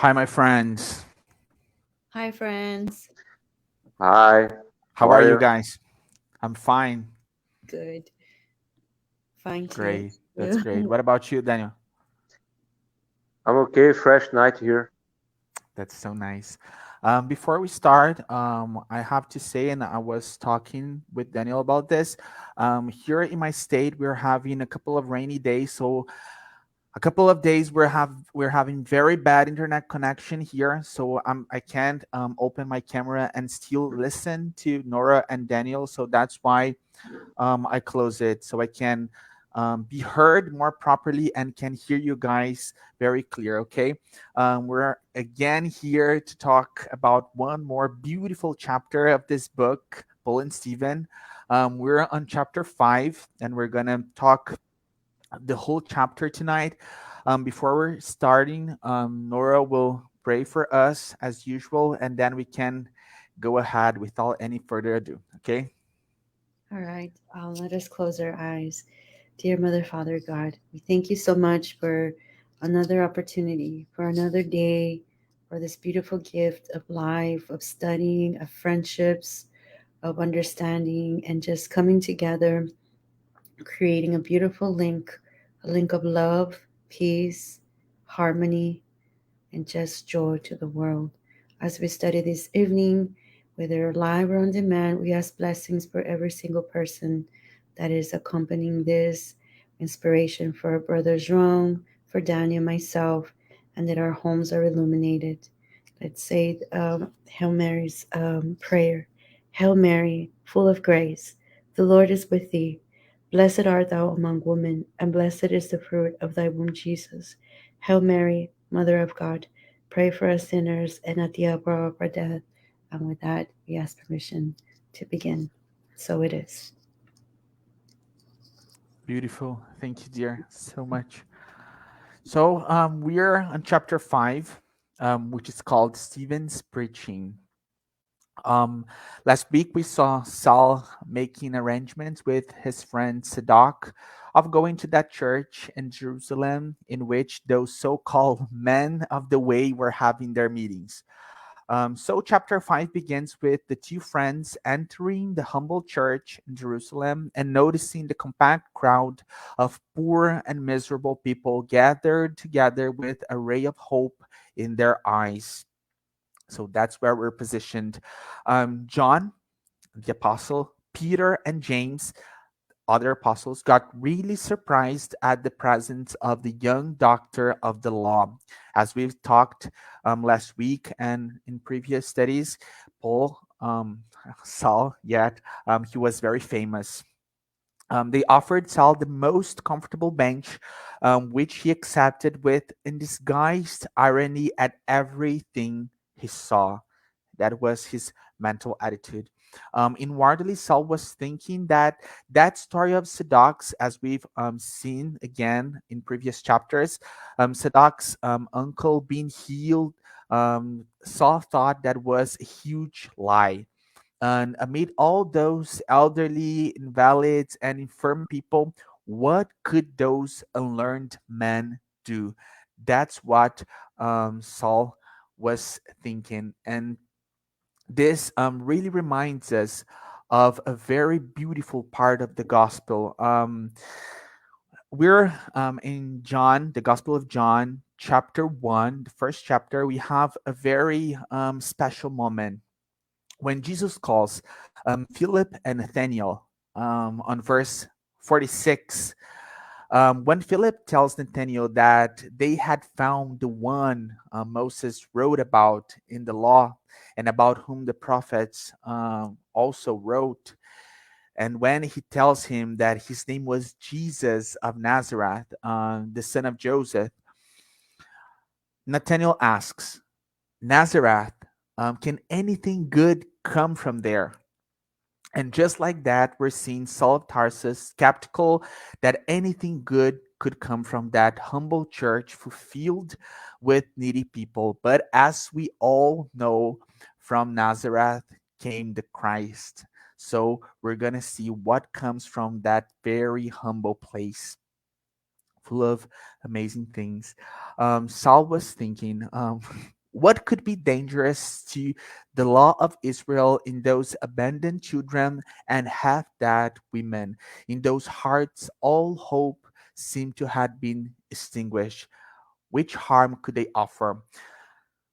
Hi, my friends. Hi, friends. Hi, How how are are you you? guys? I'm fine. Good. Fine too. Great. That's great. What about you, Daniel? I'm okay, fresh night here. That's so nice. Before we start, I have to say, and I was talking with Daniel about this. Here in my state, we're having a couple of rainy days, so a couple of days we're having very bad internet connection here, so I can't open my camera and still listen to Nora and Daniel. So that's why I close it so I can be heard more properly and can hear you guys very clear. Okay, we're again here to talk about one more beautiful chapter of this book, Paul and Stephen. We're on chapter 5, and we're gonna talk the whole chapter tonight. Before we're starting, Nora will pray for us as usual, and then we can go ahead without any further ado. Okay. All right. Let us close our eyes. Dear Mother, Father, God, we thank you so much for another opportunity, for another day, for this beautiful gift of life, of studying, of friendships, of understanding, and just coming together, creating a beautiful link, a link of love, peace, harmony, and just joy to the world. As we study this evening, whether live or on demand, we ask blessings for every single person that is accompanying this, inspiration for our brother João, for Daniel, myself, and that our homes are illuminated. Let's say Hail Mary's prayer. Hail Mary, full of grace, the Lord is with thee. Blessed art thou among women, and blessed is the fruit of thy womb, Jesus. Hail Mary, Mother of God, pray for us sinners and at the hour of our death. And with that, we ask permission to begin. So it is. Beautiful. Thank you, dear, so much. So we're on chapter 5, which is called Stephen's Preaching. Um, Last week we saw Saul making arrangements with his friend Sadok of going to that church in Jerusalem in which those so-called men of the way were having their meetings. So, chapter 5 begins with the two friends entering the humble church in Jerusalem and noticing the compact crowd of poor and miserable people gathered together with a ray of hope in their eyes. So, that's where we're positioned. John, the apostle, Peter, and James, other apostles, got really surprised at the presence of the young doctor of the law. As we've talked last week and in previous studies, Paul Saul, yet he was very famous. They offered Saul the most comfortable bench, which he accepted with undisguised irony at everything he saw. That was his mental attitude. Inwardly, Saul was thinking that that story of Sadok's, as we've seen again in previous chapters, Sadok's uncle being healed, Saul thought that was a huge lie. And amid all those elderly, invalids, and infirm people, what could those unlearned men do? That's what Saul was thinking. And this really reminds us of a very beautiful part of the gospel. We're in John, the Gospel of John, chapter 1, the first chapter. We have a very special moment when Jesus calls Philip and Nathaniel on verse 46. When Philip tells Nathaniel that they had found the one Moses wrote about in the law and about whom the prophets also wrote, and when he tells him that his name was Jesus of Nazareth, the son of Joseph, Nathaniel asks, Nazareth, can anything good come from there? And just like that, we're seeing Saul of Tarsus skeptical that anything good could come from that humble church fulfilled with needy people. But as we all know, from Nazareth came the Christ. So we're going to see what comes from that very humble place. full of amazing things. Saul was thinking, what could be dangerous to the law of Israel in those abandoned children and half dead women? In those hearts, all hope seemed to have been extinguished. Which harm could they offer?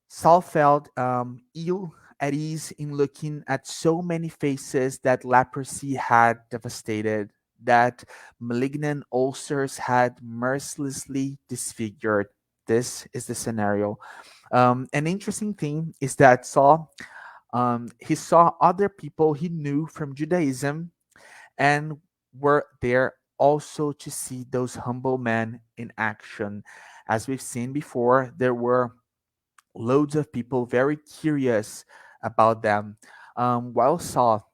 Saul felt ill at ease in looking at so many faces that leprosy had devastated, that malignant ulcers had mercilessly disfigured. This is the scenario. An interesting thing is that Saul, he saw other people he knew from Judaism and were there also to see those humble men in action. As we've seen before, there were loads of people very curious about them. While Saul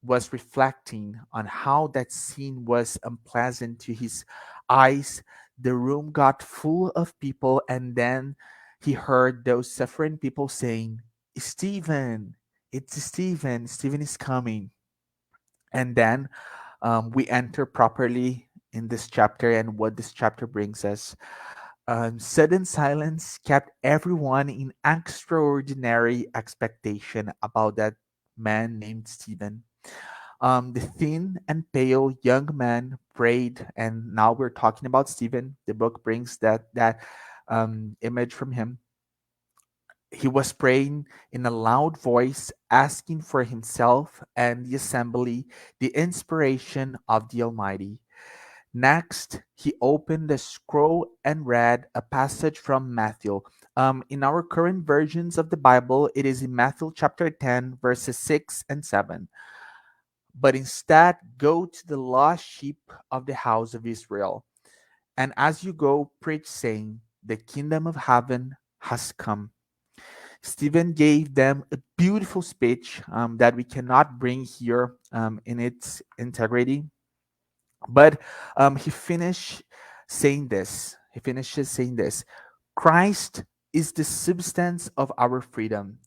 was reflecting on how that scene was unpleasant to his eyes, the room got full of people, and then he heard those suffering people saying, Stephen, it's Stephen, Stephen is coming. And then we enter properly in this chapter and what this chapter brings us. Sudden silence kept everyone in extraordinary expectation about that man named Stephen. The thin and pale young man prayed, and now we're talking about Stephen. The book brings that image from him. He was praying in a loud voice, asking for himself and the assembly the inspiration of the Almighty. Next, he opened the scroll and read a passage from Matthew. In our current versions of the Bible, it is in Matthew chapter 10, verses 6 and 7. But instead, go to the lost sheep of the house of Israel. And as you go, preach, saying, the kingdom of heaven has come. Stephen gave them a beautiful speech that we cannot bring here in its integrity. But he finished saying this. He finishes saying this: Christ is the substance of our freedom.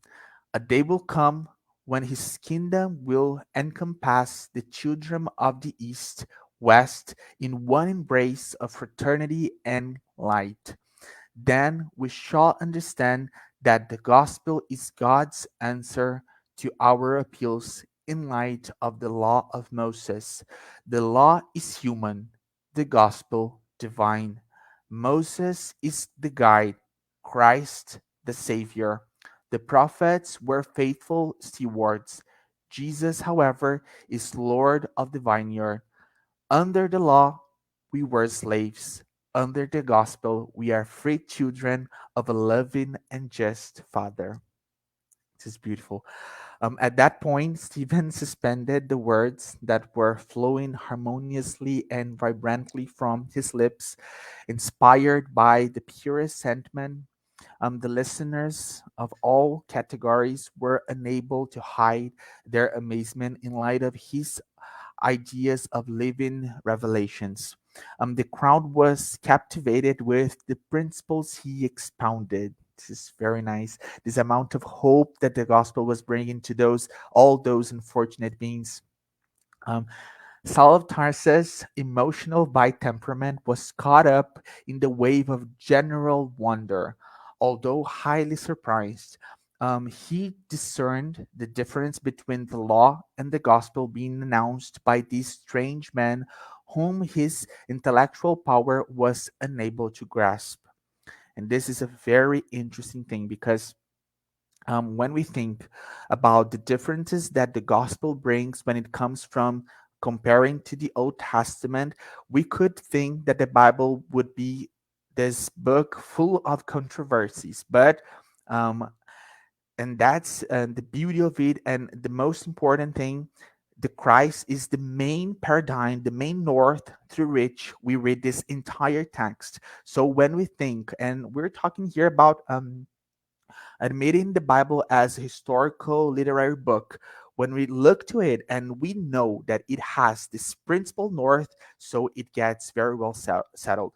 A day will come when his kingdom will encompass the children of the East, West in one embrace of fraternity and light. Then we shall understand that the gospel is God's answer to our appeals in light of the law of Moses. The law is human, the gospel divine. Moses is the guide, Christ the Savior. The prophets were faithful stewards. Jesus, however, is Lord of the vineyard. Under the law, we were slaves. Under the gospel, we are free children of a loving and just Father. This is beautiful. At that point, Stephen suspended the words that were flowing harmoniously and vibrantly from his lips, inspired by the purest sentiment. The listeners of all categories were unable to hide their amazement in light of his ideas of living revelations. The crowd was captivated with the principles he expounded. This is very nice. This amount of hope that the gospel was bringing to those all those unfortunate beings. Um, Saul of Tarsus' emotional by temperament was caught up in the wave of general wonder. Although highly surprised, he discerned the difference between the law and the gospel being announced by these strange men whom his intellectual power was unable to grasp. And this is a very interesting thing because when we think about the differences that the gospel brings when it comes from comparing to the Old Testament, we could think that the Bible would be this book full of controversies. But um, and that's the beauty of it, and the most important thing, the Christ is the main paradigm, the main north through which we read this entire text. So when we think, and we're talking here about admitting the Bible as a historical literary book, when we look to it and we know that it has this principle north, so it gets very well settled.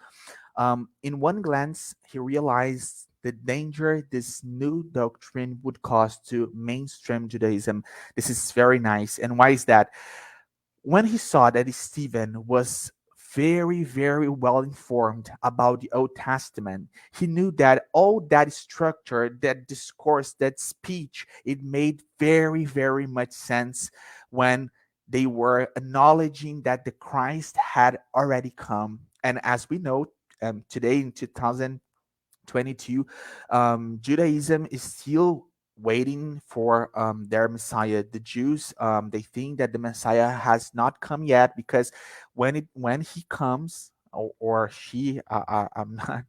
In one glance, he realized the danger this new doctrine would cause to mainstream Judaism. This is very nice. And why is that? When he saw that Stephen was very, very well informed about the Old Testament. He knew that all that structure, that discourse, that speech, it made very, very much sense when they were acknowledging that the Christ had already come. And as we know, today in 2022, Judaism is still waiting for their Messiah. The Jews, they think that the Messiah has not come yet, because when he comes, or she, I'm not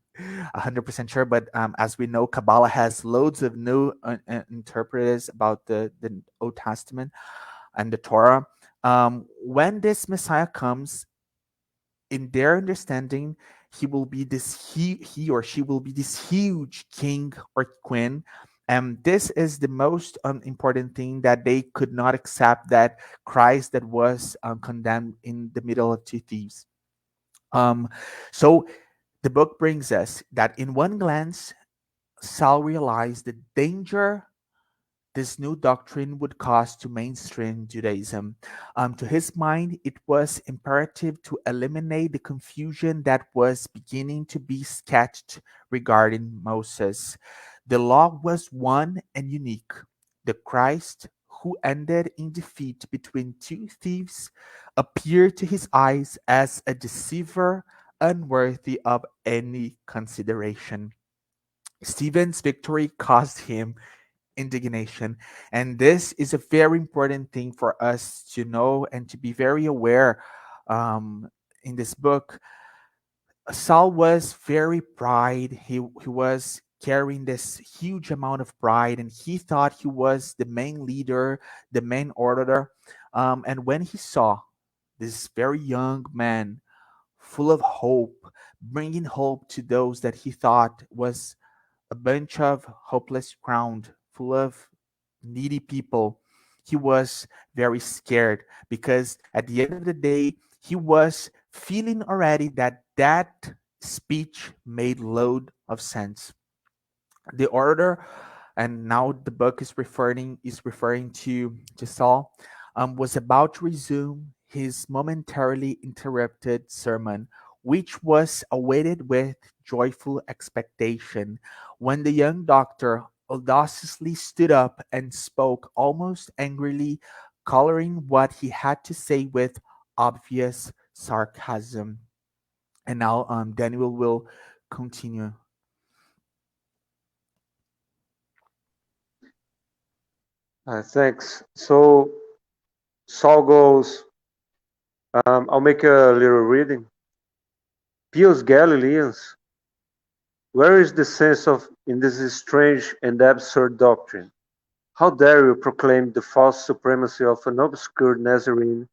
100% sure, but as we know, Kabbalah has loads of new interpreters about the Old Testament and the Torah. When this Messiah comes, in their understanding, he or she will be this huge king or queen. And this is the most important thing, that they could not accept that Christ that was condemned in the middle of two thieves. um, so the book brings us that in one glance, Saul realized the danger this new doctrine would cause to mainstream Judaism. To his mind, it was imperative to eliminate the confusion that was beginning to be sketched regarding Moses. The law was one and unique. The Christ, who ended in defeat between two thieves, appeared to his eyes as a deceiver unworthy of any consideration. Stephen's victory caused him indignation. And this is a very important thing for us to know and to be very aware. Um, in this book, Saul was very pride. He was carrying this huge amount of pride, and he thought he was the main leader, the main orator. And when he saw this very young man, full of hope, bringing hope to those that he thought was a bunch of hopeless ground full of needy people, he was very scared, because at the end of the day, he was feeling already that that speech made load of sense. The orator, and now the book is referring to Saul, was about to resume his momentarily interrupted sermon, which was awaited with joyful expectation, when the young doctor audaciously stood up and spoke almost angrily, coloring what he had to say with obvious sarcasm. And now Daniel will continue. Thanks. So Saul goes, I'll make a little reading. Pious Galileans, where is the sense of in this strange and absurd doctrine? How dare you proclaim the false supremacy of an obscure Nazarene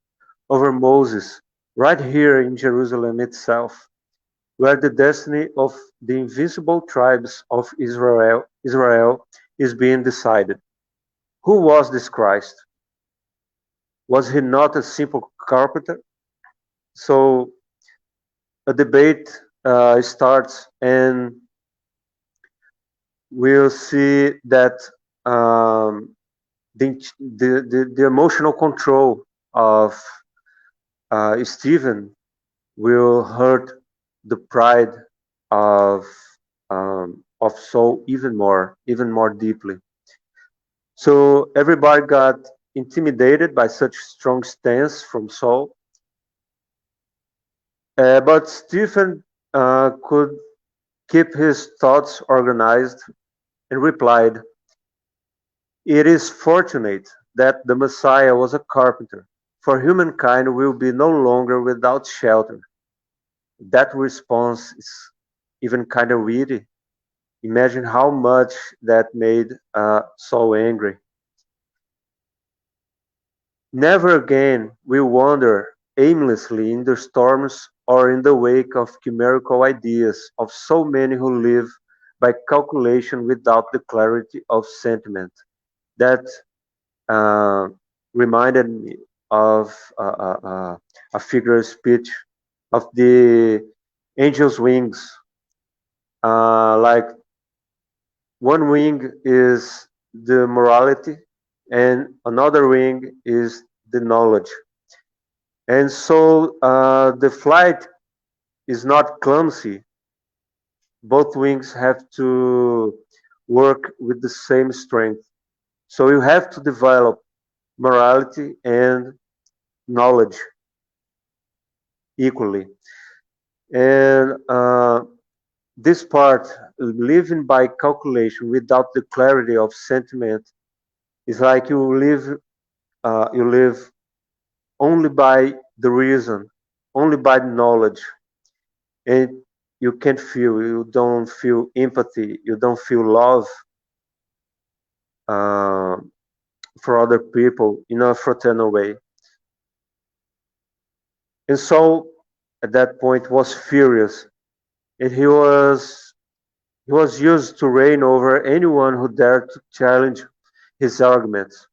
over Moses, right here in Jerusalem itself, where the destiny of the invisible tribes of Israel is being decided? Who was this Christ? Was he not a simple carpenter? So a debate starts, and we'll see that um, the emotional control of Stephen will hurt the pride of Saul even more deeply. So everybody got intimidated by such strong stance from Saul, but Stephen could keep his thoughts organized and replied, "It is fortunate that the Messiah was a carpenter, for humankind will be no longer without shelter." That response is even kind of witty. Imagine how much that made Saul angry. Never again will wander aimlessly in the storms or in the wake of chimerical ideas of so many who live by calculation without the clarity of sentiment. That uh, reminded me of a figure of speech of the angel's wings. Like one wing is the morality, and another wing is the knowledge. And so the flight is not clumsy. Both wings have to work with the same strength. So you have to develop morality and knowledge equally. And this part, living by calculation without the clarity of sentiment, is like you live only by the reason, only by the knowledge, and you can't feel, you don't feel empathy, you don't feel love uh, for other people in a fraternal way. And Saul, at that point, was furious, and he was used to reign over anyone who dared to challenge his arguments.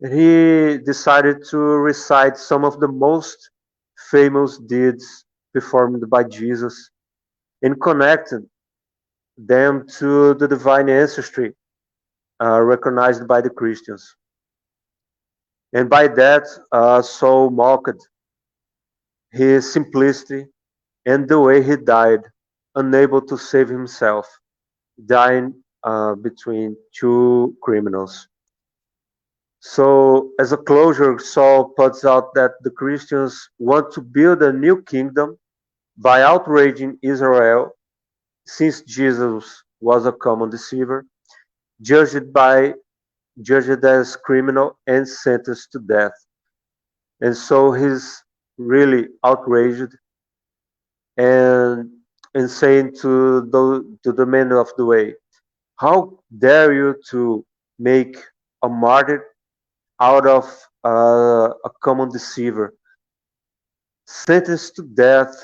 And he decided to recite some of the most famous deeds performed by Jesus and connected them to the divine ancestry recognized by the Christians. And by that, Saul mocked his simplicity and the way he died, unable to save himself, dying between two criminals. So, as a closure, Saul puts out that the Christians want to build a new kingdom by outraging Israel, since Jesus was a common deceiver, judged by judged as criminal and sentenced to death. And so he's really outraged and saying to the men of the way, how dare you to make a martyr out of a common deceiver, sentenced to death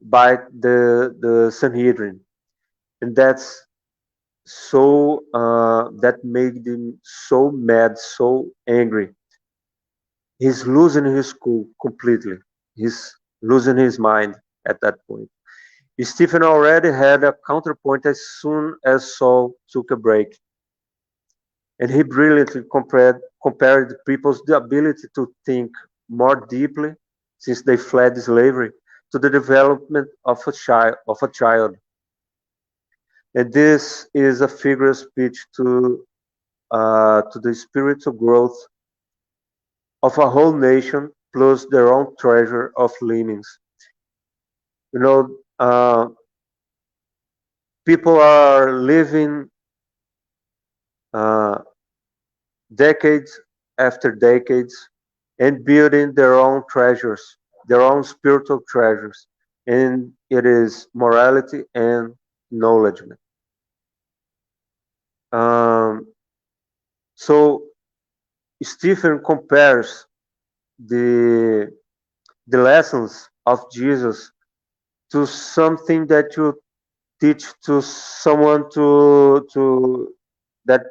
by the Sanhedrin. And that made him so mad, so angry. He's losing his cool completely. He's losing his mind at that point. Stephen already had a counterpoint as soon as Saul took a break, and he brilliantly compared people's ability to think more deeply since they fled slavery to the development of a child. And this is a figure speech to the spiritual growth of a whole nation plus their own treasure of lemmings. You know, people are living uh, decades after decades and building their own treasures, their own spiritual treasures, and it is morality and knowledge. Um, so Stephen compares the the lessons of Jesus to something that you teach to someone to that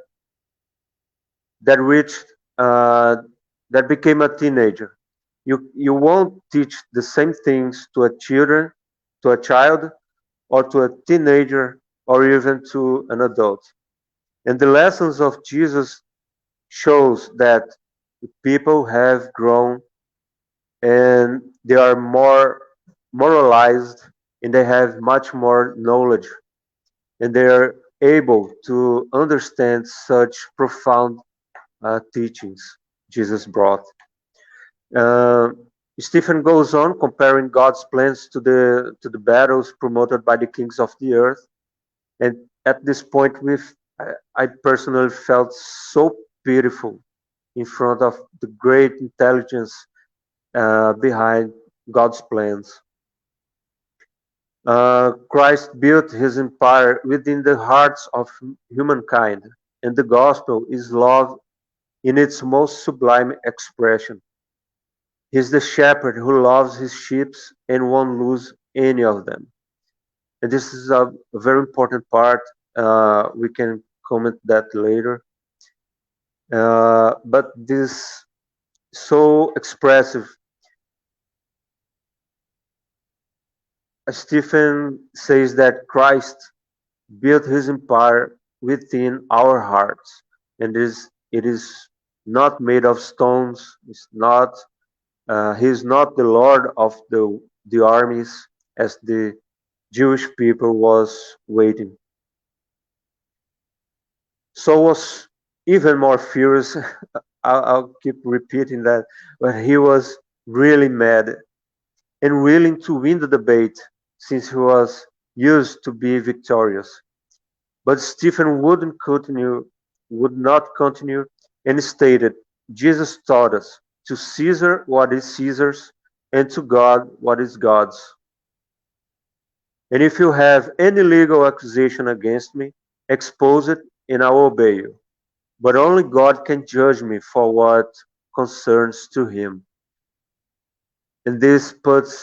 that reached that became a teenager. You won't teach the same things to a child, or to a teenager, or even to an adult. And the lessons of Jesus shows that people have grown and they are more moralized and they have much more knowledge and they are able to understand such profound teachings Jesus brought. Uh, Stephen goes on comparing God's plans to the battles promoted by the kings of the earth, and at this point, I personally felt so pitiful in front of the great intelligence behind God's plans. Christ built his empire within the hearts of humankind, and the gospel is love in its most sublime expression. He's the shepherd who loves his sheep and won't lose any of them. And this is a very important part. We can comment that later. But this so expressive. Stephen says that Christ built his empire within our hearts, and it is not made of stones. It's not. He is not the Lord of the armies, as the Jewish people was waiting. Saul was even more furious. I'll keep repeating that, but he was really mad and willing to win the debate since he was used to be victorious. But Stephen would not continue, and stated, Jesus taught us to Caesar what is Caesar's, and to God what is God's. And if you have any legal accusation against me, expose it, and I will obey you. But only God can judge me for what concerns to him. And this puts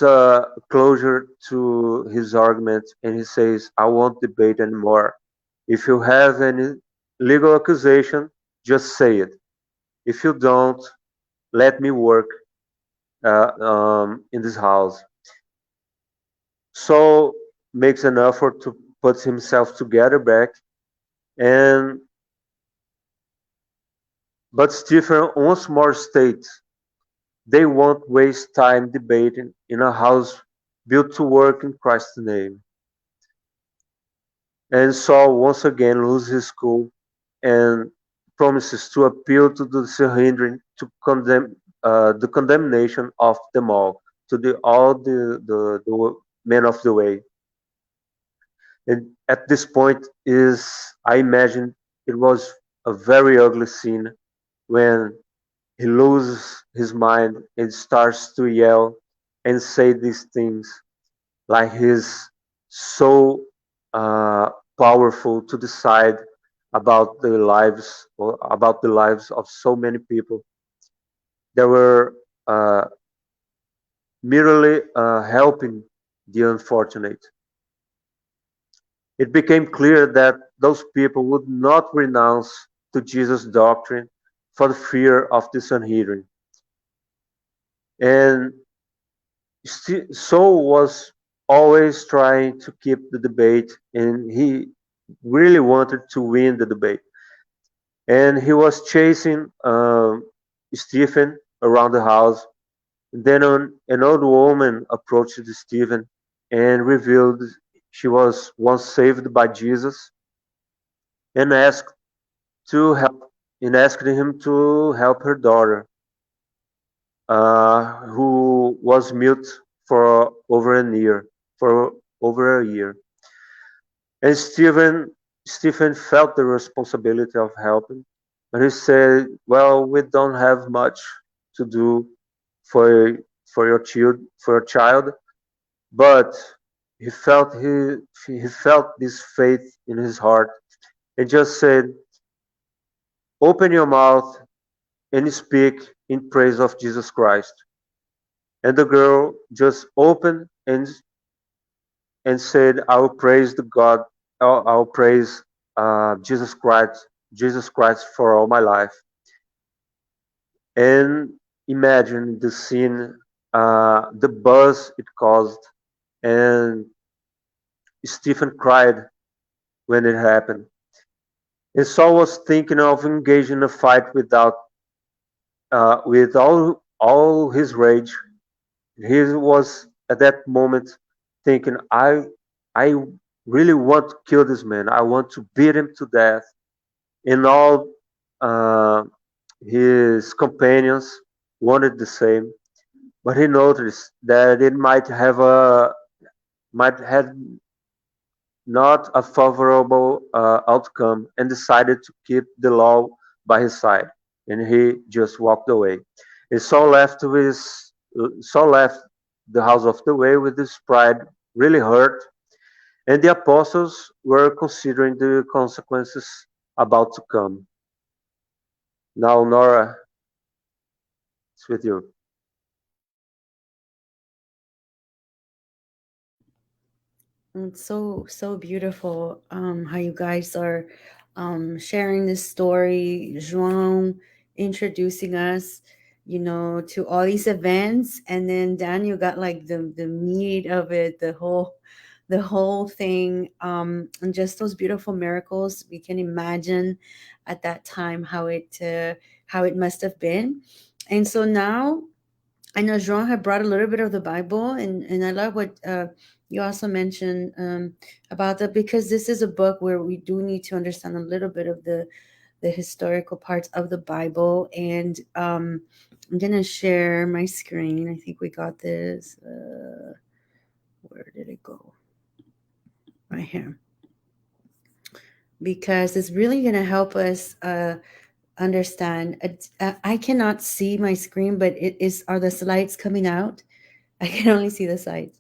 closure to his argument, and he says, I won't debate anymore. If you have any legal accusation, just say it. If you don't, let me work in this house. Saul makes an effort to put himself together back, and but Stephen once more states they won't waste time debating in a house built to work in Christ's name. And Saul once again loses his cool and promises to appeal to the Sanhedrin to condemn the condemnation of them all, to the men of the way. And at this point is, I imagine it was a very ugly scene when he loses his mind and starts to yell and say these things like he's so uh, powerful to decide about the lives of so many people that were uh, merely helping the unfortunate. It became clear that those people would not renounce to Jesus' doctrine for the fear of the Sanhedrin. And Saul was always trying to keep the debate, and he really wanted to win the debate. And he was chasing Stephen around the house. Then an old woman approached Stephen and revealed she was once saved by Jesus, and to help asked him to help her daughter, who was mute for for over a year. And Stephen felt the responsibility of helping, but he said, "Well, we don't have much to do for your child." But he felt this faith in his heart and just said, "Open your mouth and speak in praise of Jesus Christ." And the girl just opened and said, "I will praise the God. I'll praise Jesus Christ for all my life." And imagine the scene, the buzz it caused, and Stephen cried when it happened. And Saul was thinking of engaging in a fight with all his rage. He was at that moment thinking, I really want to kill this man. I want to beat him to death. And all uh, his companions wanted the same, but he noticed that it might have not a favorable outcome, and decided to keep the law by his side. And he just walked away. And Saul left the house of the way with his pride really hurt, and the apostles were considering the consequences about to come. Now, Norah, it's with you. It's so beautiful how you guys are sharing this story. João introducing us, to all these events, and then Daniel got like the meat of it, the whole thing, and just those beautiful miracles. We can imagine at that time how it must have been, and so now I know João had brought a little bit of the Bible, and I love what you also mentioned about that, because this is a book where we do need to understand a little bit of the historical parts of the Bible. And I'm gonna share my screen. I think we got this. Where did it go? Right here, because it's really gonna help us understand. I cannot see my screen, but it is. Are the slides coming out? I can only see the slides.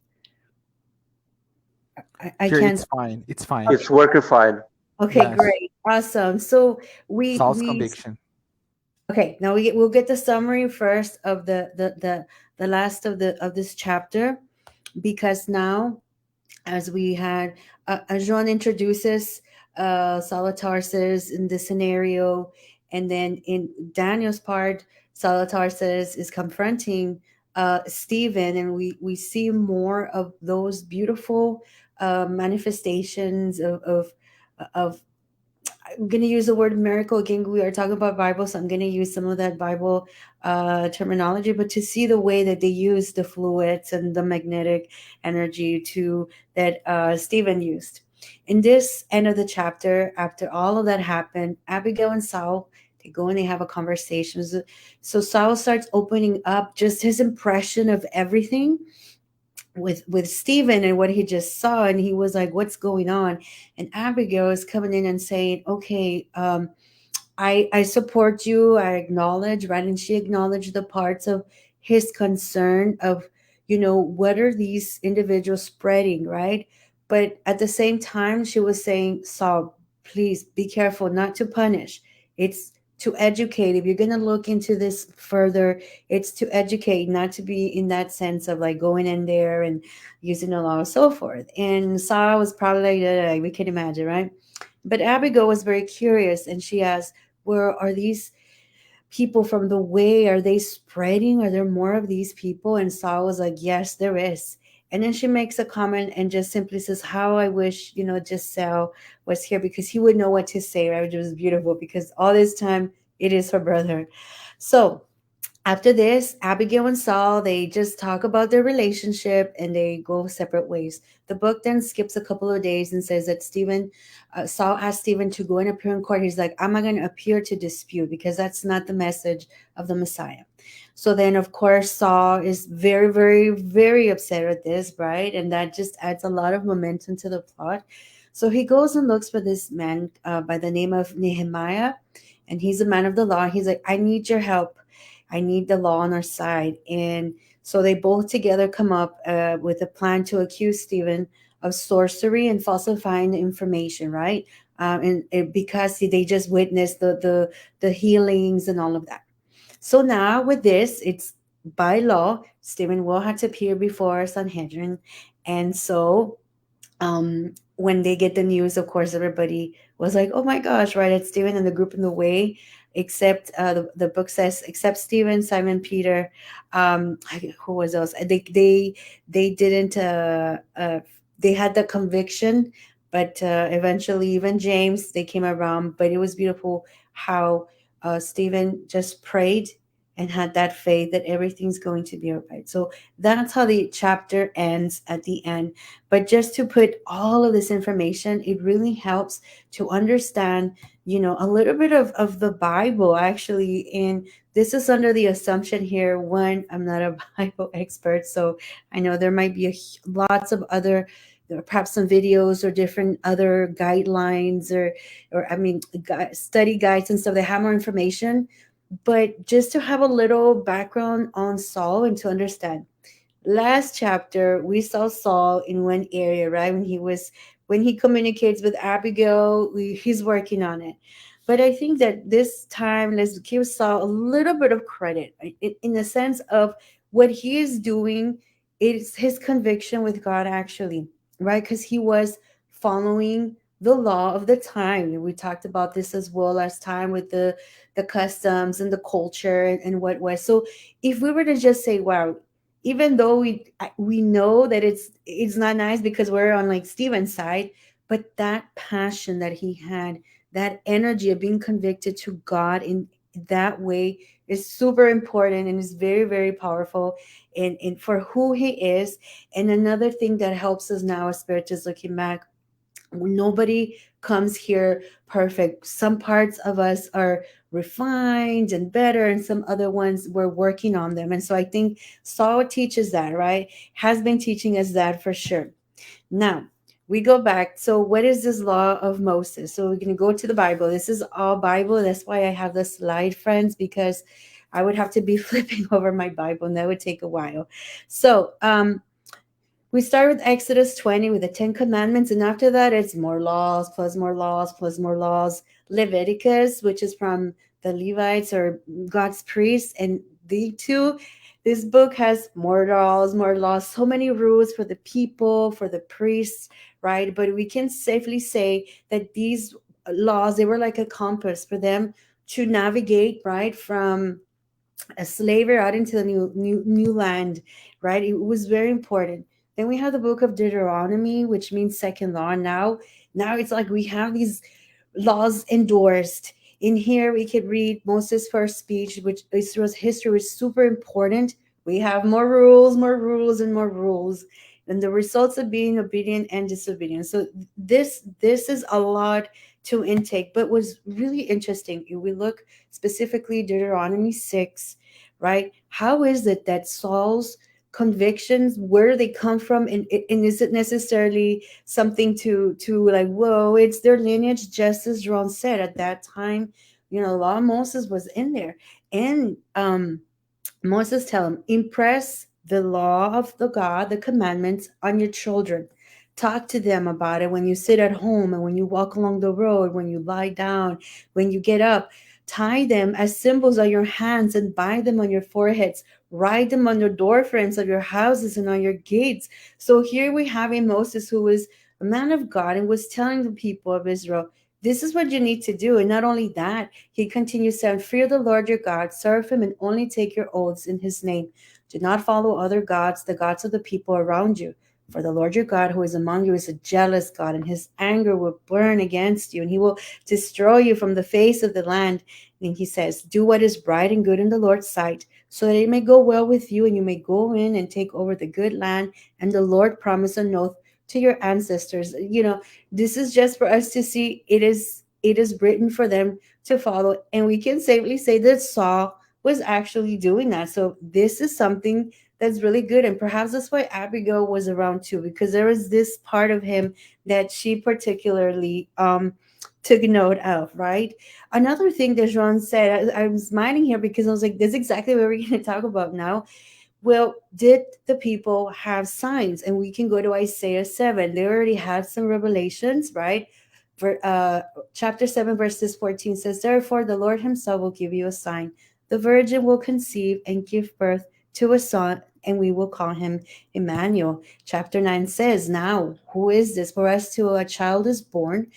I Dear, can't. it's fine. It's fine. Okay. It's working fine. Okay, Yes. great. Awesome. So Saul's we conviction. okay, now we'll get the summary first of the last of this chapter, because now, as we had, Jean introduces Saul of Tarsus in this scenario, and then in Daniel's part, Saul of Tarsus is confronting Stephen, and we see more of those beautiful manifestations of I'm going to use the word miracle again. We are talking about Bible, so I'm going to use some of that Bible terminology, but to see the way that they use the fluids and the magnetic energy to that Stephen used. In this end of the chapter, after all of that happened, Abigail and Saul, they go and they have a conversation. So Saul starts opening up just his impression of everything with Stephen and what he just saw, and he was like, "What's going on?" And Abigail is coming in and saying, "Okay, I support you. I acknowledge, right?" And she acknowledged the parts of his concern of, what are these individuals spreading, right? But at the same time, she was saying, "Saul, please be careful not to punish. It's to educate. If you're going to look into this further, it's to educate, not to be in that sense of like going in there and using the law and so forth." And Saul was probably like, we can imagine, right? But Abigail was very curious, and she asked, where are these people from the way? Are they spreading? Are there more of these people? And Saul was like, yes, there is. And then she makes a comment and just simply says, how I wish, just Sal was here, because he would know what to say, right? Which was beautiful, because all this time it is her brother. So after this, Abigail and Saul, they just talk about their relationship and they go separate ways. The book then skips a couple of days and says that Saul asked Stephen to go and appear in court. He's like, I'm not going to appear to dispute, because that's not the message of the Messiah. So then, of course, Saul is very, very, very upset at this, right? And that just adds a lot of momentum to the plot. So he goes and looks for this man by the name of Nehemiah, and he's a man of the law. He's like, I need your help. I need the law on our side. And so they both together come up with a plan to accuse Stephen of sorcery and falsifying the information, right? And because they just witnessed the healings and all of that. So now with this, it's by law, Stephen will have to appear before Sanhedrin. And so when they get the news, of course, everybody was like, "Oh my gosh!" Right? It's Stephen and the group in the way, except the book says, except Stephen, Simon, Peter. Who was else? They didn't. They had the conviction, but eventually, even James, they came around. But it was beautiful how Stephen just prayed and had that faith that everything's going to be all right. So that's how the chapter ends at the end. But just to put all of this information, it really helps to understand, a little bit of the Bible actually. And this is under the assumption here, one, I'm not a Bible expert, so I know there might be lots of other, perhaps some videos or different other guidelines, or I mean, study guides and stuff that have more information. But just to have a little background on Saul and to understand, last chapter we saw Saul in one area, right? When he communicates with Abigail, he's working on it. But I think that this time, let's give Saul a little bit of credit, right? In the sense of what he is doing is his conviction with God, actually, right? Because he was following the law of the time. We talked about this as well last time with the customs and the culture and what was. So if we were to just say, wow, even though we know that it's not nice because we're on like Steven's side, but that passion that he had, that energy of being convicted to God that way is super important and is very, very powerful in for who he is. And another thing that helps us now as spirituals looking back, nobody comes here perfect. Some parts of us are refined and better, and some other ones we're working on them. And so I think Saul teaches that, right? Has been teaching us that for sure. Now, we go back. So, what is this law of Moses? So, we're going to go to the Bible. This is all Bible. That's why I have the slide, friends, because I would have to be flipping over my Bible and that would take a while. So, we start with Exodus 20 with the 10 commandments, and after that, it's more laws, plus more laws, plus more laws. Leviticus, which is from the Levites or God's priests, and the two, this book has more laws, so many rules for the people, for the priests, right? But we can safely say that these laws, they were like a compass for them to navigate, right? From a slaver out into the new land, right? It was very important. Then we have the book of Deuteronomy, which means second law. Now it's like we have these laws endorsed. In here, we could read Moses' first speech, which Israel's history was super important. We have more rules, and more rules, and the results of being obedient and disobedient. So this is a lot to intake. But what's really interesting, if we look specifically Deuteronomy 6, right? How is it that Saul's convictions, where do they come from, and is it necessarily something to like, whoa, it's their lineage, just as Ron said at that time, law of Moses was in there. And Moses tell him, impress the law of the God, the commandments on your children. Talk to them about it when you sit at home and when you walk along the road, when you lie down, when you get up. Tie them as symbols on your hands and bind them on your foreheads. Write them on your door frames of your houses and on your gates. So here we have a Moses who was a man of God and was telling the people of Israel, this is what you need to do. And not only that, he continues saying, fear the Lord your God, serve him, and only take your oaths in his name. Do not follow other gods, the gods of the people around you. For the Lord your God who is among you is a jealous God, and his anger will burn against you, and he will destroy you from the face of the land. And he says, do what is right and good in the Lord's sight, so that it may go well with you, and you may go in and take over the good land. And the Lord promised an oath to your ancestors. This is just for us to see it is written for them to follow. And we can safely say that Saul was actually doing that. So this is something that's really good. And perhaps that's why Abigail was around too, because there was this part of him that she particularly took note of, right? Another thing that Jean said, I was smiling here because I was like, this is exactly what we're going to talk about now. Well, did the people have signs? And we can go to Isaiah 7. They already had some revelations, right? For chapter 7, verses 14 says, therefore, the Lord himself will give you a sign. The virgin will conceive and give birth to a son, and we will call him Emmanuel. Chapter 9 says, now, who is this? For us to a child is born,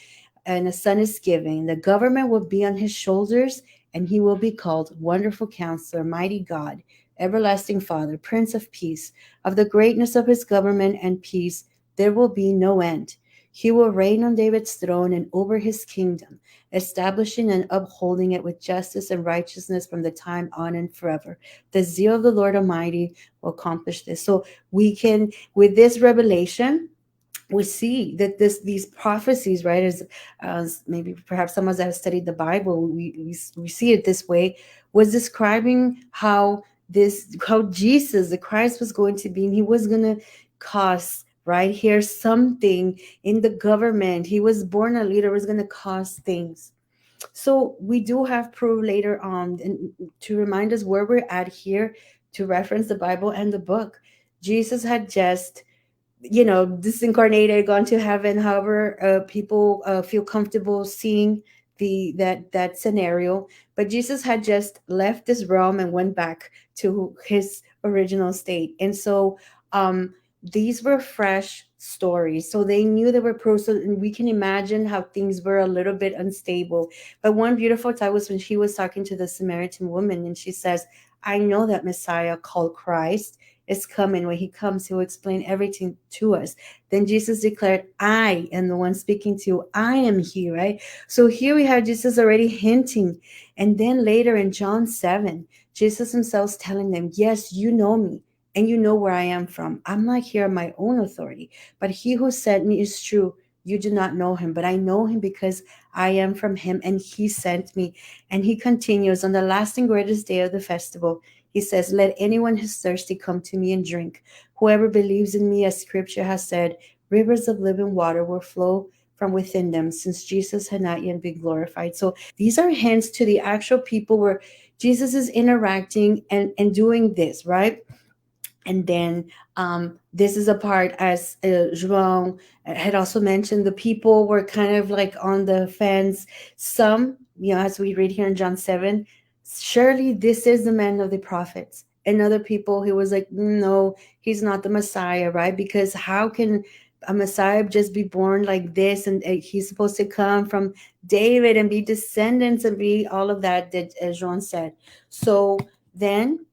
and a son is given. The government will be on his shoulders, and he will be called Wonderful Counselor, Mighty God, Everlasting Father, Prince of Peace. Of the greatness of his government and peace, there will be no end. He will reign on David's throne and over his kingdom, establishing and upholding it with justice and righteousness from the time on and forever. The zeal of the Lord Almighty will accomplish this. So we can, with this revelation, we see that these prophecies, right, as maybe perhaps some of us have studied the Bible, we see it this way, was describing how Jesus, the Christ, was going to be, and he was going to cause, right here, something in the government. He was born a leader, was going to cause things. So we do have proof later on, and to remind us where we're at here, to reference the Bible and the book. Jesus had just disincarnated, gone to heaven, however people feel comfortable seeing that scenario. But Jesus had just left this realm and went back to his original state. And so these were fresh stories. So they knew they were pro. So we can imagine how things were a little bit unstable. But one beautiful time was when she was talking to the Samaritan woman, and she says, I know that Messiah called Christ is coming. When he comes, he will explain everything to us. Then Jesus declared, I am the one speaking to you. I am he, right? So here we have Jesus already hinting. And then later in John 7, Jesus himself is telling them, yes, you know me and you know where I am from. I'm not here on my own authority, but he who sent me is true. You do not know him, but I know him because I am from him and he sent me. And he continues, on the last and greatest day of the festival, he says, let anyone who's thirsty come to me and drink. Whoever believes in me, as scripture has said, rivers of living water will flow from within them, since Jesus had not yet been glorified. So these are hints to the actual people where Jesus is interacting and doing this, right? And then this is a part, as João had also mentioned, the people were kind of like on the fence. Some, as we read here in John 7, surely this is the man of the prophets. And other people, he was like, no, he's not the Messiah, right? Because how can a Messiah just be born like this? And he's supposed to come from David and be descendants and be all of that, that as João said. So then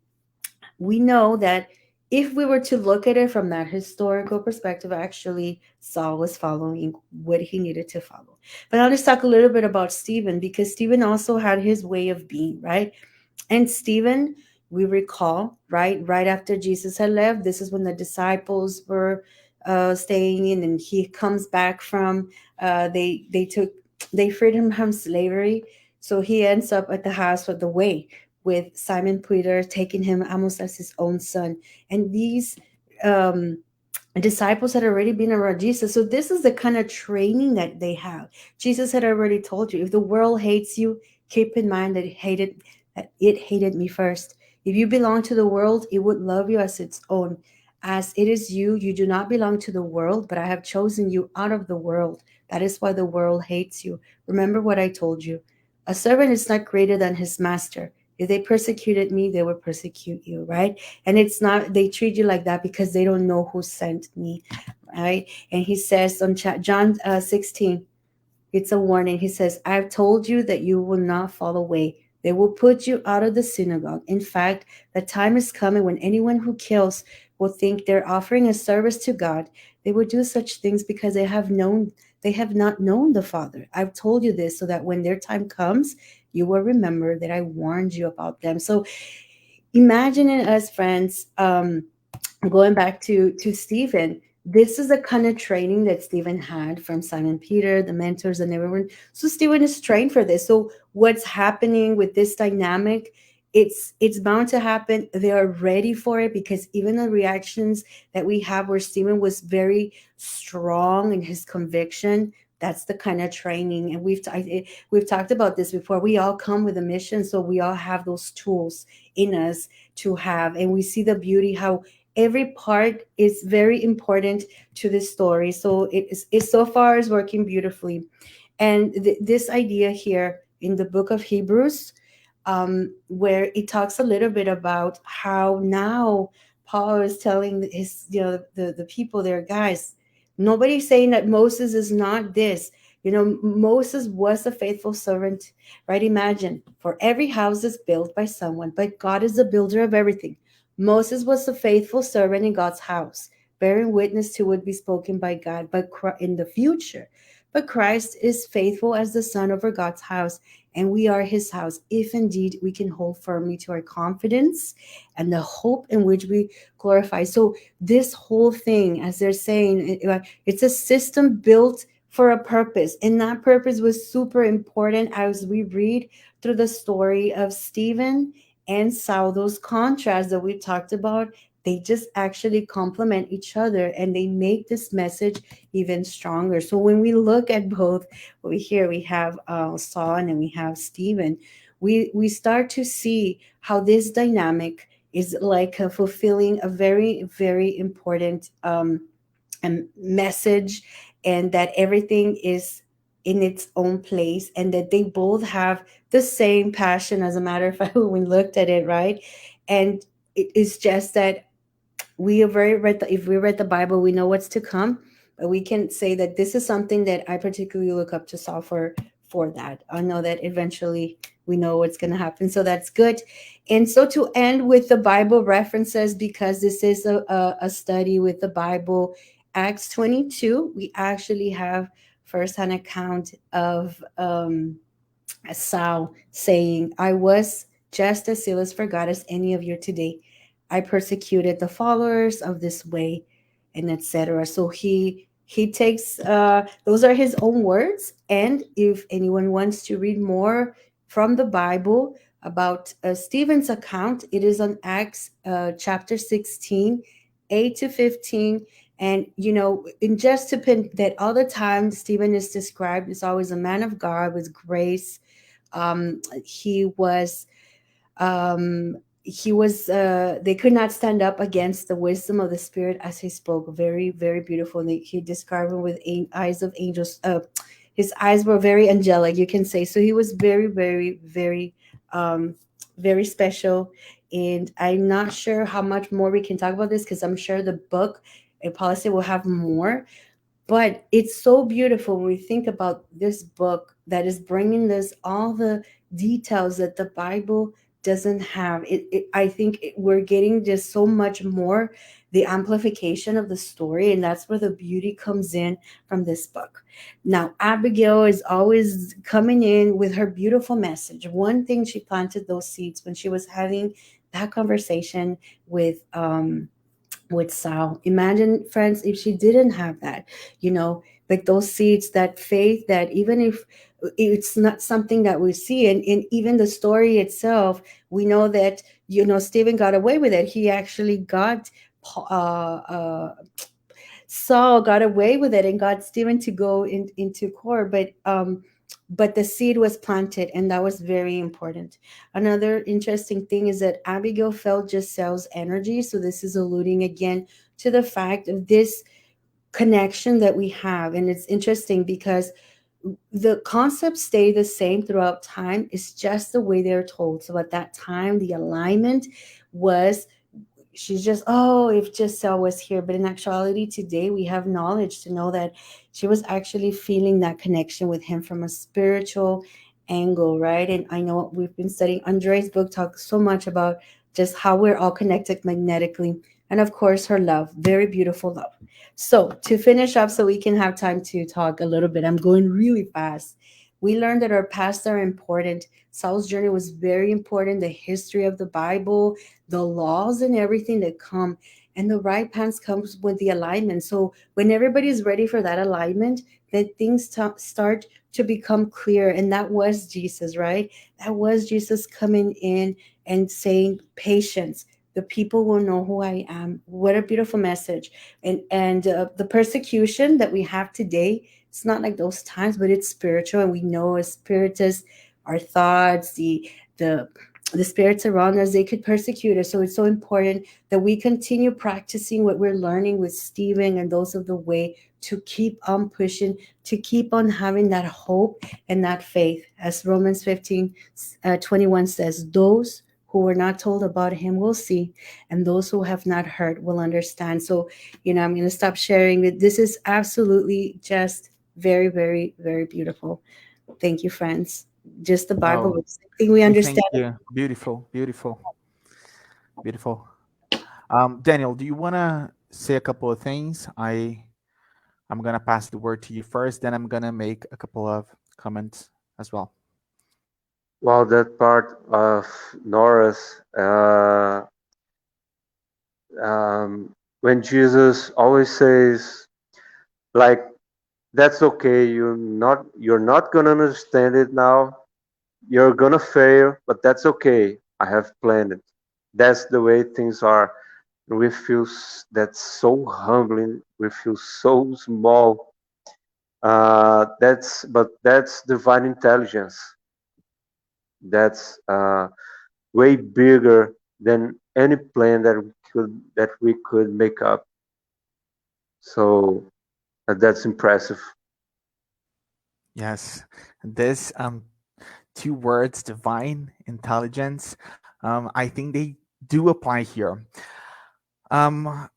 we know that if we were to look at it from that historical perspective, actually, Saul was following what he needed to follow. But now let's talk a little bit about Stephen, because Stephen also had his way of being, right? And Stephen, we recall, right after Jesus had left, this is when the disciples were staying in, and he comes back from they freed him from slavery, so he ends up at the house of the way with Simon Peter, taking him almost as his own son. And these um, disciples had already been around Jesus. So this is the kind of training that they have. Jesus had already told you, if the world hates you, keep in mind that it hated me first. If you belong to the world, it would love you as its own. As it is you, you do not belong to the world, but I have chosen you out of the world. That is why the world hates you. Remember what I told you. A servant is not greater than his master. If they persecuted me, they will persecute you, right? And it's not, they treat you like that because they don't know who sent me, right? And he says on John 16, it's a warning. He says, I've told you that you will not fall away. They will put you out of the synagogue. In fact, the time is coming when anyone who kills will think they're offering a service to God. They will do such things because they have not known the Father. I've told you this so that when their time comes, you will remember that I warned you about them. So imagining us, friends, going back to Stephen, this is the kind of training that Stephen had from Simon Peter, the mentors, and everyone. So Stephen is trained for this. So what's happening with this dynamic? It's bound to happen. They are ready for it, because even the reactions that we have where Stephen was very strong in his conviction, that's the kind of training. And we've talked about this before. We all come with a mission, so we all have those tools in us to have, and we see the beauty how every part is very important to the story. So it so far is working beautifully. And this idea here in the book of Hebrews, where it talks a little bit about how now Paul is telling his, the people there, guys, nobody's saying that Moses is not this. Moses was a faithful servant, right? Imagine, for every house is built by someone, but God is the builder of everything. Moses was a faithful servant in God's house, bearing witness to what would be spoken by God, but in the future. But Christ is faithful as the son over God's house, and we are his house, if indeed we can hold firmly to our confidence and the hope in which we glorify. So this whole thing, as they're saying, it's a system built for a purpose, and that purpose was super important. As we read through the story of Stephen and Saul, those contrasts that we talked about, they just actually complement each other, and they make this message even stronger. So when we look at both, we have Saul and then we have Stephen, we start to see how this dynamic is like fulfilling a very, very important message, and that everything is in its own place, and that they both have the same passion. As a matter of fact, when we looked at it, right? And it is just that we have already read if we read the Bible, we know what's to come. But we can say that this is something that I particularly look up to Saul for that. I know that eventually we know what's going to happen. So that's good. And so to end with the Bible references, because this is a study with the Bible, Acts 22, we actually have firsthand account of Saul saying, I was just as zealous for God as any of you today. I persecuted the followers of this way, and etc. So he takes those are his own words. And if anyone wants to read more from the Bible about Stephen's account, it is on Acts chapter 16, 8 to 15. And in just to pin that, all the time Stephen is described as always a man of God with grace. He was they could not stand up against the wisdom of the Spirit as he spoke. Very, very beautiful. And he described him with eyes of angels. His eyes were very angelic, you can say. So he was very, very, very, very special. And I'm not sure how much more we can talk about this, because I'm sure the book and policy will have more. But it's so beautiful when we think about this book that is bringing us all the details that the Bible doesn't have. I think we're getting just so much more the amplification of the story, and that's where the beauty comes in from this book. Now, Abigail is always coming in with her beautiful message. One thing, she planted those seeds when she was having that conversation with Sal. Imagine, friends, if she didn't have that, like those seeds, that faith, that even if it's not something that we see, and in even the story itself, we know that, Stephen got away with it. He actually got Saul got away with it and got Stephen to go into court, but the seed was planted, and that was very important. Another interesting thing is that Abigail felt just Saul's energy, so this is alluding again to the fact of this connection that we have. And it's interesting because the concepts stay the same throughout time. It's just the way they're told. So at that time, the alignment was, she's just, oh, if Giselle was here. But in actuality, today we have knowledge to know that she was actually feeling that connection with him from a spiritual angle, right? And I know we've been studying Andre's book, talks so much about just how we're all connected magnetically. And of course, her love, very beautiful love. So to finish up, so we can have time to talk a little bit, I'm going really fast. We learned that our pasts are important. Saul's journey was very important. The history of the Bible, the laws and everything that come, and the right paths comes with the alignment. So when everybody's ready for that alignment, then things start to become clear. And that was Jesus, right? That was Jesus coming in and saying, patience, the people will know who I am. What a beautiful message. And the persecution that we have today, it's not like those times, but it's spiritual. And we know as spiritists, our thoughts, the the spirits around us, they could persecute us. So it's so important that we continue practicing what we're learning with Stephen and those of the way, to keep on pushing, to keep on having that hope and that faith. As Romans 15 21 says, those who were not told about him will see, and those who have not heard will understand. So, I'm going to stop sharing it. This is absolutely just very, very, very beautiful. Thank you, friends. Just the Bible, Oh, something we we thank understand. you. Beautiful, beautiful, beautiful. Daniel, do you want to say a couple of things? I'm gonna pass the word to you first, then I'm gonna make a couple of comments as well. Well, that part of Norah's, when Jesus always says, like, that's okay, you're not gonna understand it now, you're gonna fail, but that's okay, I have planned it. That's the way things are. We feel that's so humbling, we feel so small. That's divine intelligence. That's way bigger than any plan that we could make up. So that's impressive. Yes, this two words, divine intelligence, I think they do apply here. Um,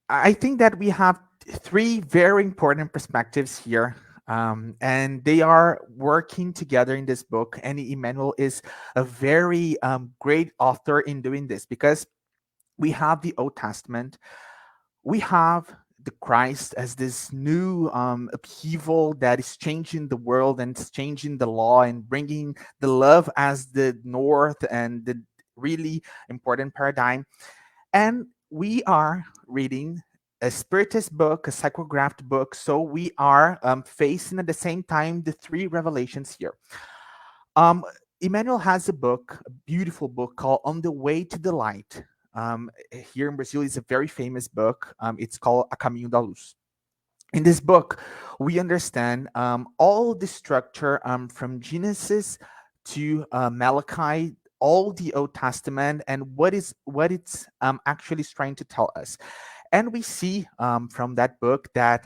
I think that we have three very important perspectives here And they are working together in this book. And Emmanuel is a very great author in doing this, because we have the Old Testament, we have the Christ as this new upheaval that is changing the world and it's changing the law and bringing the love as the north and the really important paradigm. And we are reading a spiritist book, a psychographed book. So we are facing at the same time the three revelations here. Um, Emmanuel has a book, a beautiful book called On the Way to the Light. Here in Brazil, it's a very famous book. It's called A Caminho da Luz. In this book, we understand all the structure from Genesis to Malachi, all the Old Testament, and what it's actually trying to tell us. And we see from that book that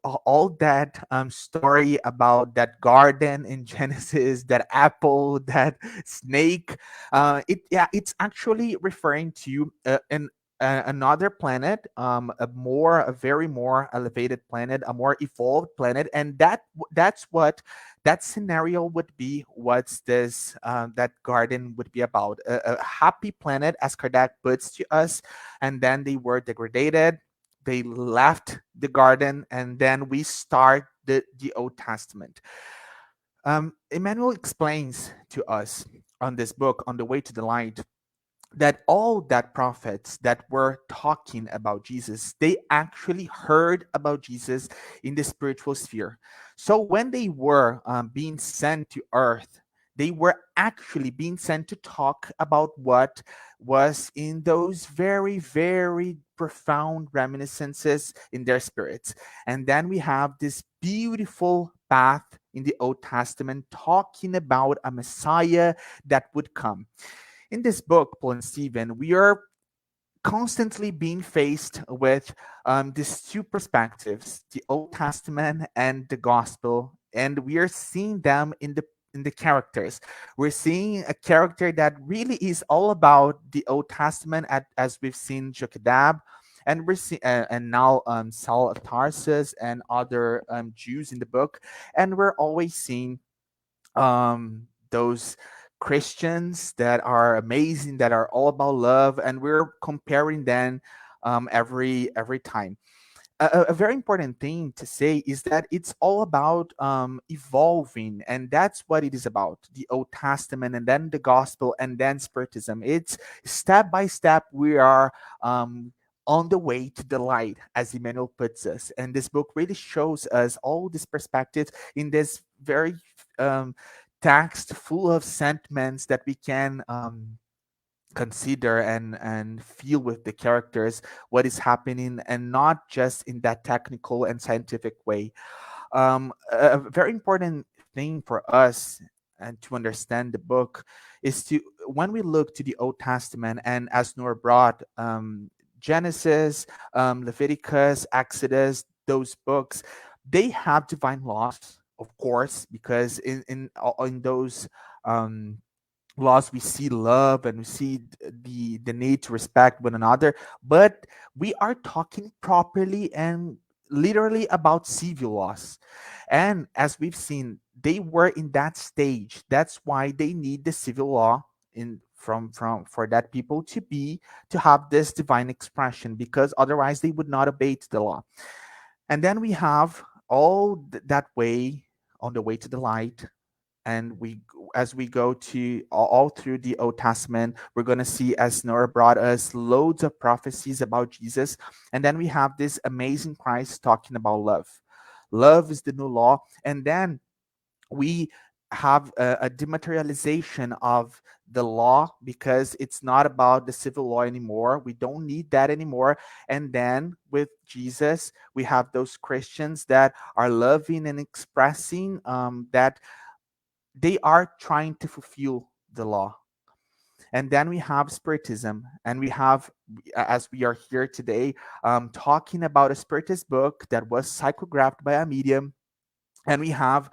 all that story about that garden in Genesis, that apple, that snake, it's actually referring to another planet, a very more elevated planet, a more evolved planet, and that's what that scenario would be. What's this that garden would be about? A happy planet, as Kardec puts to us, and then they were degraded. They left the garden, and then we start the Old Testament. Emmanuel explains to us on this book, On the Way to the Light, that all that prophets that were talking about Jesus, they actually heard about Jesus in the spiritual sphere. So when they were being sent to earth, they were actually being sent to talk about what was in those very, very profound reminiscences in their spirits. And then we have this beautiful path in the Old Testament talking about a Messiah that would come. In this book, Paul and Stephen, we are constantly being faced with these two perspectives, the Old Testament and the Gospel, and we are seeing them in the characters. We're seeing a character that really is all about the Old Testament, as we've seen Jochebed, and we're seeing and now Saul of Tarsus and other Jews in the book, and we're always seeing those Christians that are amazing, that are all about love, and we're comparing them every time. A very important thing to say is that it's all about evolving, and that's what it is about. The Old Testament, and then the Gospel, and then Spiritism. It's step by step. We are on the way to the light, as Emmanuel puts us. And this book really shows us all these perspectives in this very um, text full of sentiments that we can consider and feel with the characters what is happening, and not just in that technical and scientific way. A very important thing for us and to understand the book is to, when we look to the Old Testament, and as Norah brought, Genesis, Leviticus, Exodus, those books, they have divine laws, of course, because in those um, laws we see love, and we see the need to respect one another. But we are talking properly and literally about civil laws, and as we've seen, they were in that stage. That's why they need the civil law in from for that people to have this divine expression, because otherwise they would not obey to the law. And then we have that way, on the way to the light. And as we go to all through the Old Testament, we're going to see, as Norah brought us, loads of prophecies about Jesus. And then we have this amazing Christ talking about love. Love is the new law. And then we have a dematerialization of the law, because it's not about the civil law anymore. We don't need that anymore. And then with Jesus, we have those Christians that are loving and expressing that they are trying to fulfill the law. And then we have Spiritism, and we have, as we are here today, talking about a Spiritist book that was psychographed by a medium. And we have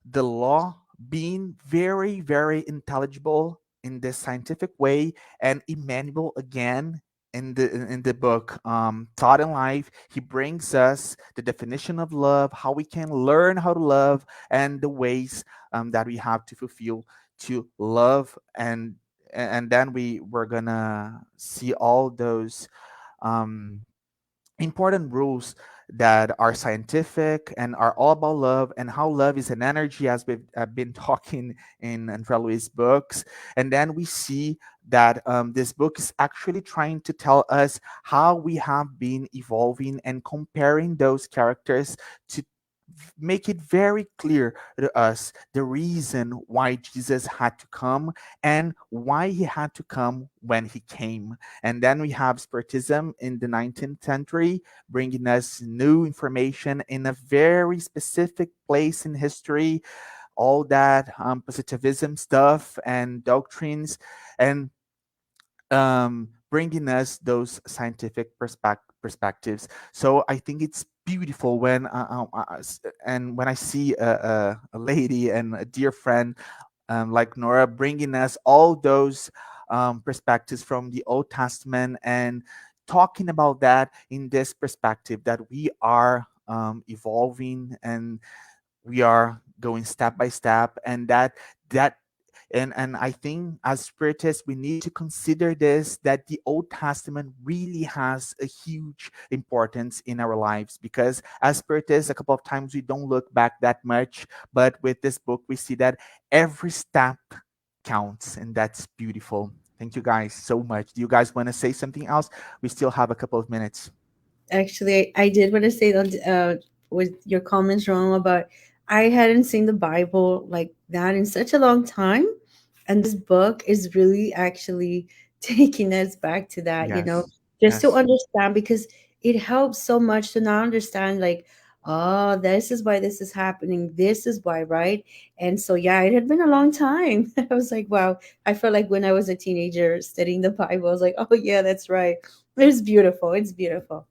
the law being very, very intelligible in this scientific way, and Emmanuel again in the book, Thought in Life, he brings us the definition of love, how we can learn how to love, and the ways that we have to fulfill to love. And then we're gonna see all those um, important rules that are scientific and are all about love, and how love is an energy, as we've been talking in Andrea Louis' books. And then we see that this book is actually trying to tell us how we have been evolving and comparing those characters to make it very clear to us the reason why Jesus had to come and why he had to come when he came. And then we have Spiritism in the 19th century, bringing us new information in a very specific place in history, all that positivism stuff and doctrines, and bringing us those scientific perspectives. So I think it's beautiful when and when I see a lady and a dear friend like Norah bringing us all those perspectives from the Old Testament and talking about that in this perspective that we are evolving and we are going step by step, and that and I think as spiritists we need to consider this, that the Old Testament really has a huge importance in our lives, because as spiritists a couple of times we don't look back that much, but with this book we see that every step counts, and that's beautiful. Thank you guys so much. Do you guys want to say something else? We still have a couple of minutes. Actually, I did want to say that with your comments wrong about I hadn't seen the Bible like that in such a long time, and this book is really actually taking us back to that. Yes. Just to Yes. understand, because it helps so much to now understand, like, oh, this is why this is happening. This is why, right? And so, yeah, it had been a long time. I was like, wow. I felt like when I was a teenager studying the Bible, I was like, oh yeah, that's right. It's beautiful. It's beautiful.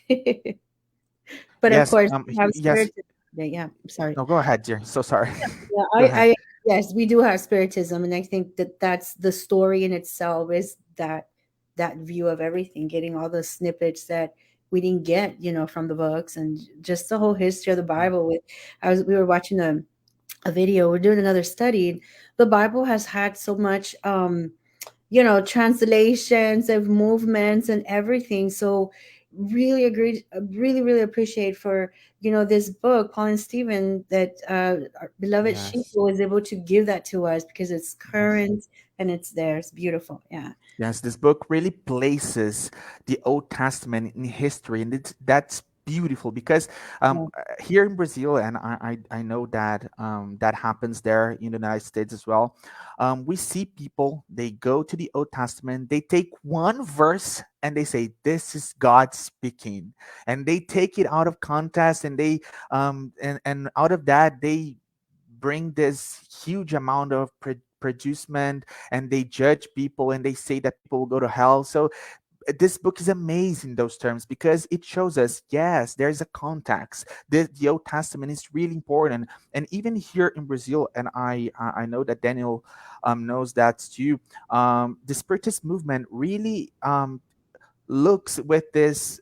But of Yes. course, we have Yes. spiritism. Yeah, I'm sorry. No, go ahead, dear. So sorry. Yeah, Go ahead. yes, we do have spiritism, and I think that that's the story in itself, is that view of everything, getting all the snippets that we didn't get, from the books, and just the whole history of the Bible. We were watching a video. We're doing another study. The Bible has had so much. Translations of movements and everything. So really agreed, really, really appreciate for, this book, Paul and Stephen, that our beloved sheep Yes. was able to give that to us, because it's Yes. current and it's there. It's beautiful. Yeah. Yes, this book really places the Old Testament in history, and that's beautiful because Yeah. here in Brazil, and I know that that happens there in the United States as well. We see people, they go to the Old Testament, they take one verse and they say, "This is God speaking," and they take it out of context, and and out of that they bring this huge amount of producement, and they judge people and they say that people will go to hell. So this book is amazing in those terms because it shows us, yes, there's a context. The Old Testament is really important, and even here in Brazil, and I know that Daniel knows that too. The Spiritist movement really looks with this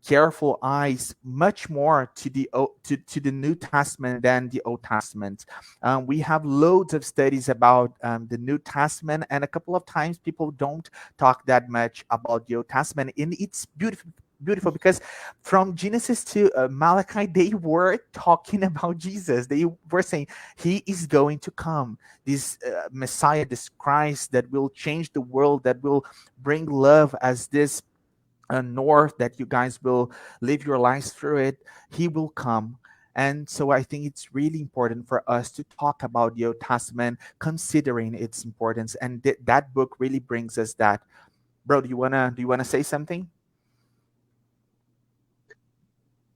careful eyes much more to to the New Testament than the Old Testament. We have loads of studies about the New Testament, and a couple of times people don't talk that much about the Old Testament. And it's beautiful. Beautiful because from Genesis to Malachi, they were talking about Jesus. They were saying he is going to come, this Messiah, this Christ that will change the world, that will bring love as this north, that you guys will live your lives through it. He will come. And so I think it's really important for us to talk about the Old Testament, considering its importance. And that book really brings us that. Bro, do you wanna say something?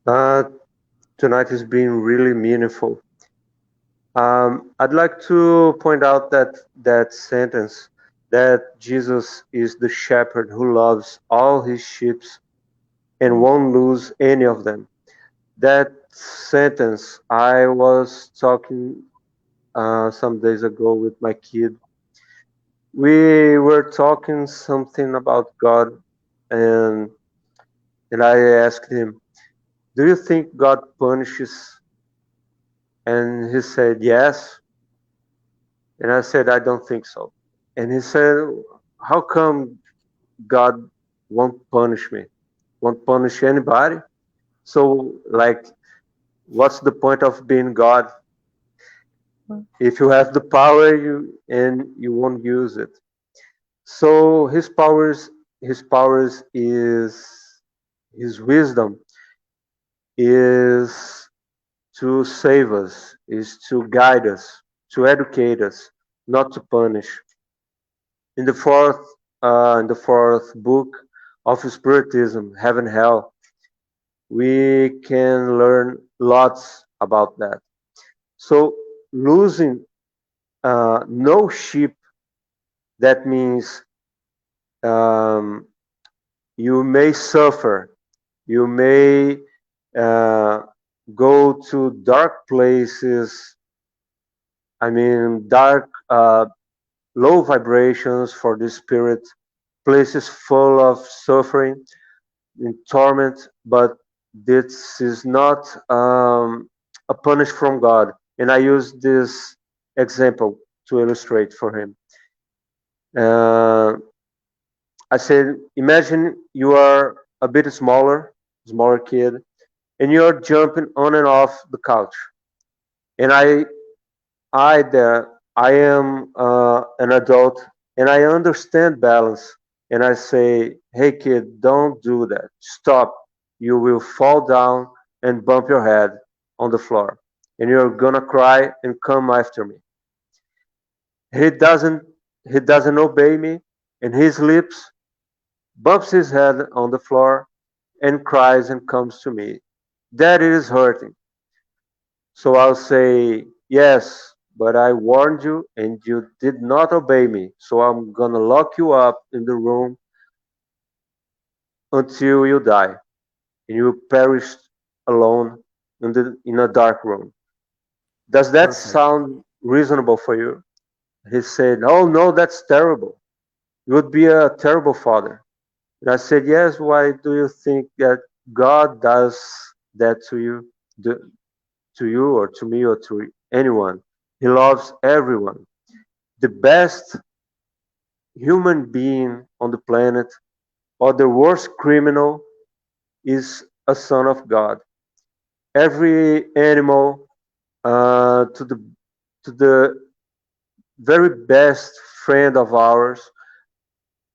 Uh, Tonight has been really meaningful. I'd like to point out that sentence, that Jesus is the shepherd who loves all his sheep and Mm. won't lose any of them. That sentence, I was talking some days ago with my kid, We were talking something about God, and I asked him, "Do you think God punishes?" And he said, "Yes." And I said, "I don't think so." And he said, "How come God won't punish me? Won't punish anybody? So, like, what's the point of being God if you have the power you won't use it?" So his powers is his wisdom is to save us, is to guide us, to educate us, not to punish. In the fourth book of Spiritism, Heaven Hell, we can learn lots about that. So losing no sheep, that means um, you may suffer, you may uh, go to dark places. I mean, dark, low vibrations for the spirit, places full of suffering and torment, but this is not a punish from God. And I use this example to illustrate for him. Uh, I said, imagine you are a bit smaller kid, and you're jumping on and off the couch. And I am an adult, and I understand balance. And I say, hey kid, don't do that. Stop. You will fall down and bump your head on the floor, and you're gonna cry and come after me. He doesn't. He doesn't obey me, and his lips bumps his head on the floor and cries and comes to me. That is hurting. So I'll say, yes, but I warned you and you did not obey me. So I'm gonna lock you up in the room until you die and you perish alone in a dark room. Does that Perfect. sound reasonable for you? He said, oh no, that's terrible. You would be a terrible father. And I said, yes, why do you think that God does that to you? To you or to me or to anyone. He loves everyone. The best human being on the planet or the worst criminal is a son of God. Every animal, to the very best friend of ours,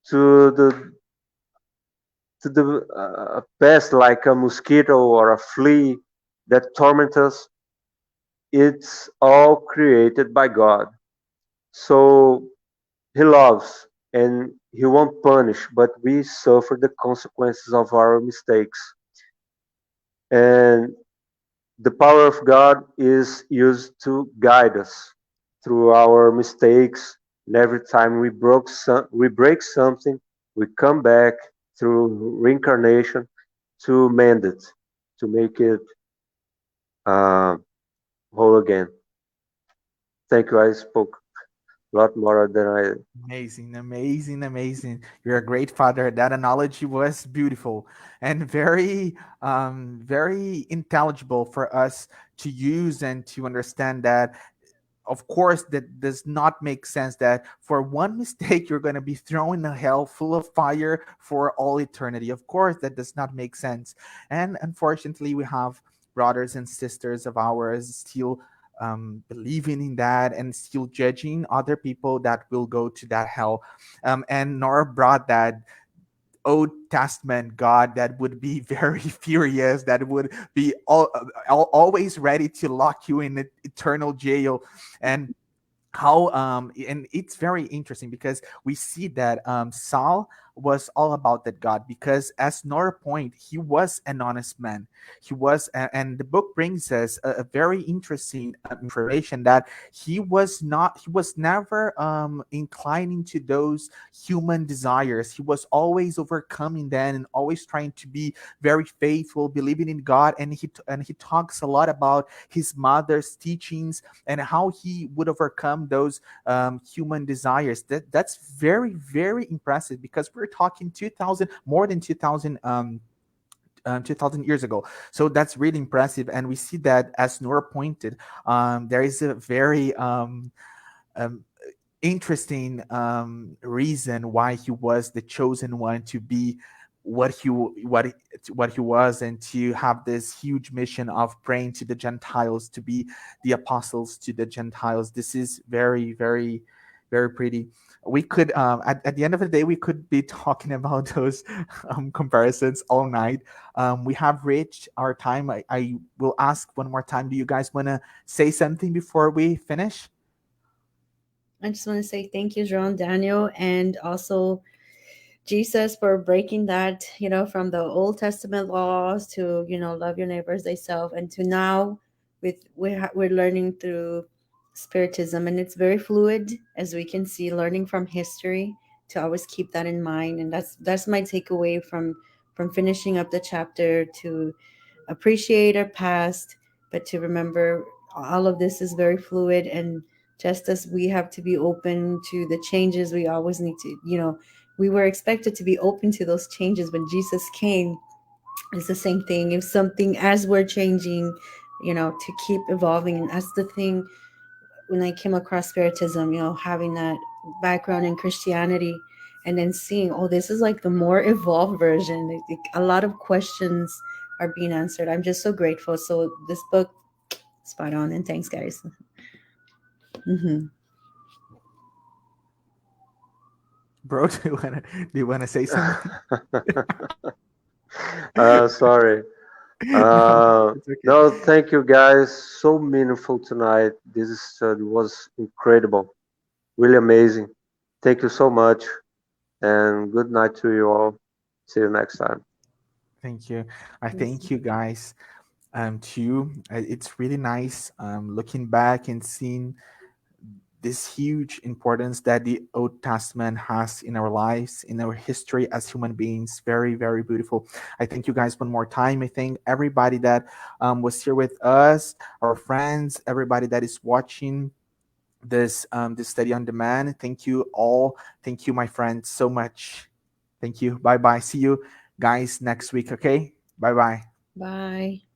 to the pest like a mosquito or a flea that torment us, it's all created by God. So he loves and he won't punish, but we suffer the consequences of our mistakes. And the power of God is used to guide us through our mistakes. And every time we break something, we come back through reincarnation to mend it, to make it uh, whole again. Thank you. I spoke a lot more than I. Amazing, amazing, amazing. You're a great father. That analogy was beautiful and very intelligible for us to use and to understand that of course that does not make sense that for one mistake you're going to be thrown in a hell full of fire for all eternity. Of course that does not make sense. And unfortunately we have brothers and sisters of ours still believing in that and still judging other people that will go to that hell. And Nora brought that Old Testament God that would be very furious, that would be always ready to lock you in eternal jail. And how and it's very interesting because we see that Saul was all about that God, because as Norah point, he was an honest man. He was, and the book brings us a very interesting information that he was never inclining to those human desires. He was always overcoming them and always trying to be very faithful, believing in God. And he talks a lot about his mother's teachings and how he would overcome those human desires. That's very, very impressive, because we're talking 2000, more than 2000 2000 years ago. So that's really impressive. And we see that, as Nora pointed, there is a very um, interesting reason why he was the chosen one to be what he was, and to have this huge mission of praying to the Gentiles, to be the apostles to the Gentiles. This is very, very, very pretty. We could at the end of the day, we could be talking about those comparisons all night. We have reached our time. I will ask one more time, do you guys want to say something before we finish? I just want to say thank you, João, Daniel, and also Jesus, for breaking that, from the Old Testament laws to, love your neighbors thyself, and to now we're learning through spiritism, and it's very fluid, as we can see, learning from history, to always keep that in mind. And that's my takeaway from finishing up the chapter, to appreciate our past, but to remember all of this is very fluid. And just as we have to be open to the changes, we always need to, we were expected to be open to those changes when Jesus came. It's the same thing. If something, as we're changing, to keep evolving. And that's the thing, when I came across spiritism, having that background in Christianity, and then seeing, oh, this is like the more evolved version. A lot of questions are being answered. I'm just so grateful. So this book, spot on. And thanks, guys. Hmm. Bro, do you want to say something? Sorry. No, Uh, it's okay. no, thank you guys. So meaningful tonight. This study was incredible, really amazing. Thank you so much, and good night to you all. See you next time. Thank you. I thank you guys too. It's really nice looking back and seeing this huge importance that the Old Testament has in our lives, in our history as human beings. Very, very beautiful. I thank you guys one more time. I thank everybody that was here with us, our friends, everybody that is watching this study on demand. Thank you all. Thank you, my friends, so much. Thank you. Bye bye. See you guys next week. Okay. Bye bye. Bye.